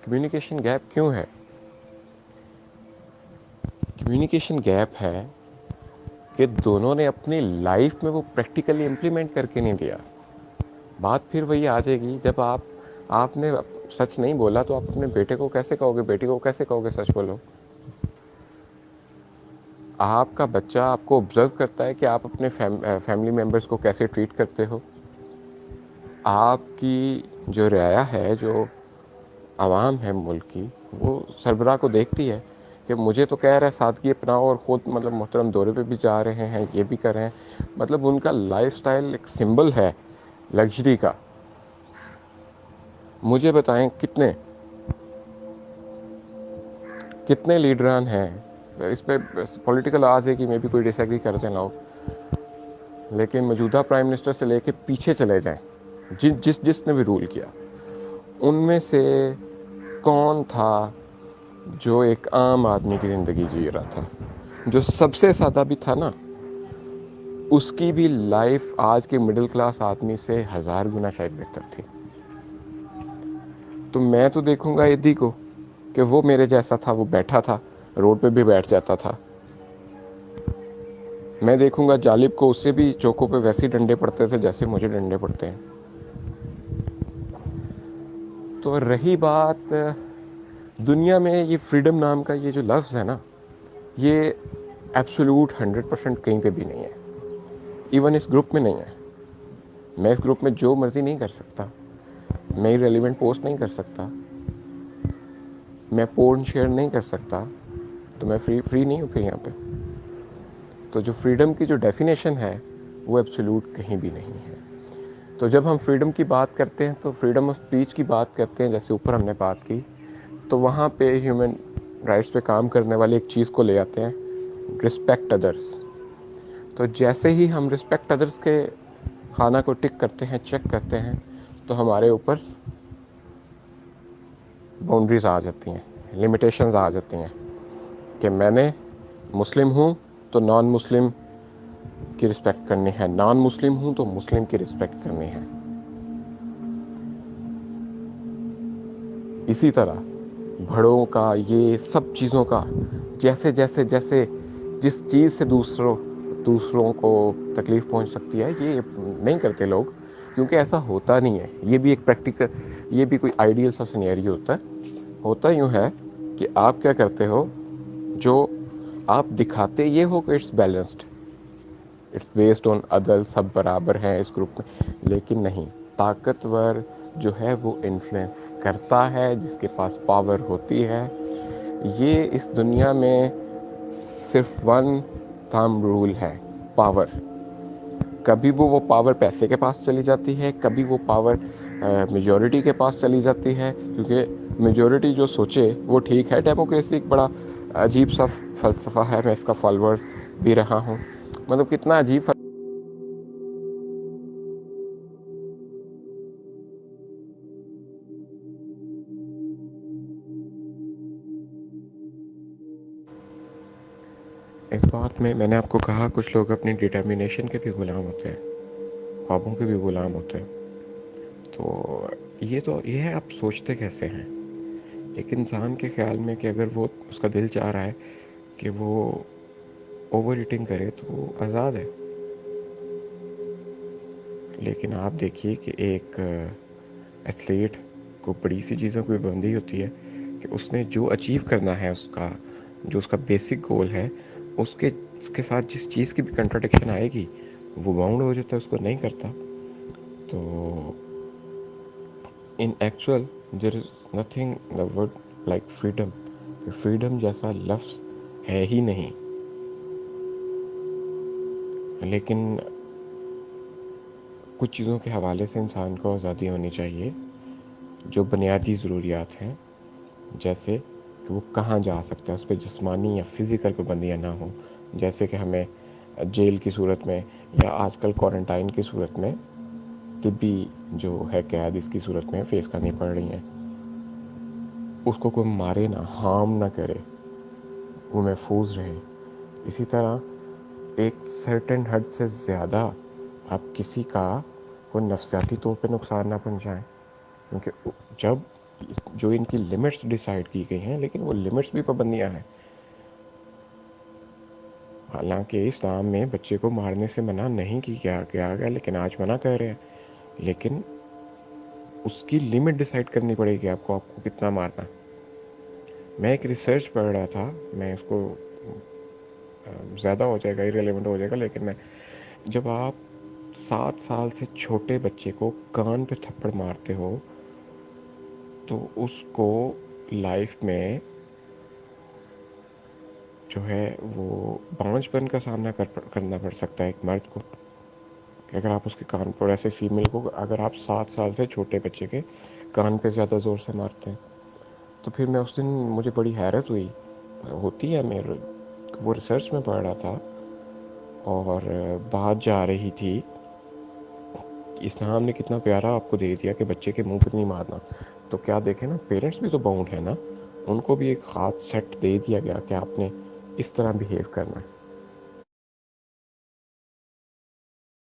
Communication gap کیوں ہے؟ Communication gap ہے کہ دونوں نے اپنی لائف میں وہ پریکٹیکلی امپلیمنٹ کر کے نہیں دیا. بات پھر وہی آ جائے گی، جب آپ نے سچ نہیں بولا تو آپ اپنے بیٹے کو کیسے کہو گے، بیٹی کو کیسے کہو گے سچ بولو؟ آپ کا بچہ آپ کو آبزرو کرتا ہے کہ آپ اپنے فیملی ممبرس کو کیسے ٹریٹ کرتے ہو. آپ کی جو رعایا ہے، جو عوام ہے ملک کی، وہ سربراہ کو دیکھتی ہے کہ مجھے تو کہہ رہا ہے سادگی اپناؤ، اور خود مطلب محترم دورے پہ بھی جا رہے ہیں، یہ بھی کر رہے ہیں. مطلب ان کا لائف سٹائل ایک سمبل ہے لگژری کا. مجھے بتائیں کتنے لیڈران ہیں اس پہ پولیٹیکل آج ہے کہ میں بھی کوئی ڈس ایگری کرتے ہیں لوگ، لیکن موجودہ پرائم منسٹر سے لے کے پیچھے چلے جائیں، جس نے بھی رول کیا، ان میں سے کون تھا جو ایک عام آدمی کی زندگی جی رہا تھا؟ جو سب سے زیادہ بھی تھا نا، اس کی بھی لائف آج کے مڈل کلاس آدمی سے 1000 گنا شاید بہتر تھی. تو میں تو دیکھوں گا ایدی کو کہ وہ میرے جیسا تھا، وہ بیٹھا تھا، روڈ پہ بھی بیٹھ جاتا تھا. میں دیکھوں گا جالب کو، اس سے بھی چوکوں پہ ویسے ڈنڈے پڑتے تھے جیسے مجھے ڈنڈے پڑتے ہیں. تو رہی بات دنیا میں یہ فریڈم نام کا یہ جو لفظ ہے نا، یہ ایبسولوٹ 100% کہیں پہ بھی نہیں ہے. ایون اس گروپ میں نہیں ہے. میں اس گروپ میں جو مرضی نہیں کر سکتا، میں ریلیونٹ پوسٹ نہیں کر سکتا، میں پورن شیئر نہیں کر سکتا، تو میں فری نہیں ہوں پھر یہاں پہ. تو جو فریڈم کی جو ڈیفینیشن ہے وہ ایبسولوٹ کہیں بھی نہیں ہے. تو جب ہم فریڈم کی بات کرتے ہیں تو فریڈم آف اسپیچ کی بات کرتے ہیں، جیسے اوپر ہم نے بات کی، تو وہاں پہ ہیومن رائٹس پہ کام کرنے والے ایک چیز کو لے آتے ہیں، رسپیکٹ ادرس. تو جیسے ہی ہم رسپیکٹ ادرس کے خانہ کو ٹک کرتے ہیں، چیک کرتے ہیں، تو ہمارے اوپر باؤنڈریز آ جاتی ہیں، لمیٹیشنز آ جاتی ہیں کہ میں نے مسلم ہوں تو نان مسلم کی رسپیکٹ کرنی ہے، نان مسلم ہوں تو مسلم کی رسپیکٹ کرنی ہے. اسی طرح بڑوں کا، یہ سب چیزوں کا، جیسے جس چیز سے دوسروں کو تکلیف پہنچ سکتی ہے، یہ نہیں کرتے لوگ، کیونکہ ایسا ہوتا نہیں ہے. یہ بھی ایک پریکٹیکل، یہ بھی کوئی آئیڈیل سا سینیریو ہوتا یوں ہے کہ آپ کیا کرتے ہو، جو آپ دکھاتے یہ ہو کہ it's balanced, it's based on other, سب برابر ہیں اس گروپ میں، لیکن نہیں. طاقتور جو ہے وہ انفلوئنس کرتا ہے، جس کے پاس پاور ہوتی ہے. یہ اس دنیا میں صرف ون تھم رول ہے، پاور. کبھی وہ پاور پیسے کے پاس چلی جاتی ہے، کبھی وہ پاور میجورٹی کے پاس چلی جاتی ہے، کیونکہ میجورٹی جو سوچے وہ ٹھیک ہے. ڈیموکریسی ایک بڑا عجیب سا فلسفہ ہے، میں اس کا فالوور بھی رہا ہوں. مطلب کتنا عجیب اس بات میں نے آپ کو کہا کچھ لوگ اپنی ڈٹرمینیشن کے بھی غلام ہوتے ہیں، خوابوں کے بھی غلام ہوتے ہیں. تو یہ ہے آپ سوچتے کیسے ہیں. ایک انسان کے خیال میں کہ اگر وہ اس کا دل چاہ رہا ہے کہ وہ اوور ایٹنگ کرے تو وہ آزاد ہے. لیکن آپ دیکھیے کہ ایک ایتھلیٹ کو بڑی سی چیزوں کی پابندی ہوتی ہے کہ اس نے جو اچیو کرنا ہے، اس کا بیسک گول ہے، اس کے ساتھ جس چیز کی بھی کنٹراڈکشن آئے گی وہ باؤنڈ ہو جاتا ہے، اس کو نہیں کرتا. تو in actual there is nothing in the word like freedom. Freedom جیسا لفظ ہے ہی نہیں. لیکن کچھ چیزوں کے حوالے سے انسان کو آزادی ہونی چاہیے، جو بنیادی ضروریات ہیں، جیسے کہ وہ کہاں جا سکتا ہے، اس پہ جسمانی یا فزیکل پابندیاں نہ ہوں. جیسے کہ ہمیں جیل کی صورت میں یا آج کل کوارنٹائن کی صورت میں طبی جو ہے قید اس کی صورت میں فیس کرنی پڑ رہی ہیں. اس کو کوئی مارے نہ، ہارم نہ کرے، وہ محفوظ رہے. اسی طرح ایک سرٹن حد سے زیادہ آپ کسی کا کوئی نفسیاتی طور پہ نقصان نہ پہنچائیں، کیونکہ جب جو ان کی لمٹس ڈیسائیڈ کی گئی ہیں، لیکن وہ لمٹس بھی پابندیاں ہیں. حالانکہ اسلام میں بچے کو مارنے سے منع نہیں کیا گیا، لیکن آج منع کر رہے ہیں. لیکن اس کی لمٹ ڈیسائیڈ کرنی پڑے گی آپ کو کتنا مارنا. میں ایک ریسرچ پڑھ رہا تھا، میں اس کو زیادہ ہو جائے گا، ایریلیونٹ ہو جائے گا، لیکن میں جب آپ 7 سال سے چھوٹے بچے کو کان پہ تھپڑ مارتے ہو تو اس کو لائف میں جو ہے وہ بانجھ پن کا سامنا کرنا پڑ سکتا ہے ایک مرد کو، کہ اگر آپ اس کے کان پر ایسے فیمیل کو اگر آپ 7 سال سے چھوٹے بچے کے کان پہ زیادہ زور سے مارتے ہیں. تو پھر میں اس دن مجھے بڑی حیرت ہوتی ہے. میں وہ ریسرچ میں پڑھ رہا تھا اور بات جا رہی تھی کہ اسلام نے کتنا پیارا آپ کو دے دیا کہ بچے کے منہ پہ نہیں مارنا. تو کیا دیکھیں نا، پیرنٹس بھی تو باؤنڈ ہیں نا، ان کو بھی ایک ہاتھ سیٹ دے دیا گیا کہ آپ نے اس طرح بیہیو کرنا ہے.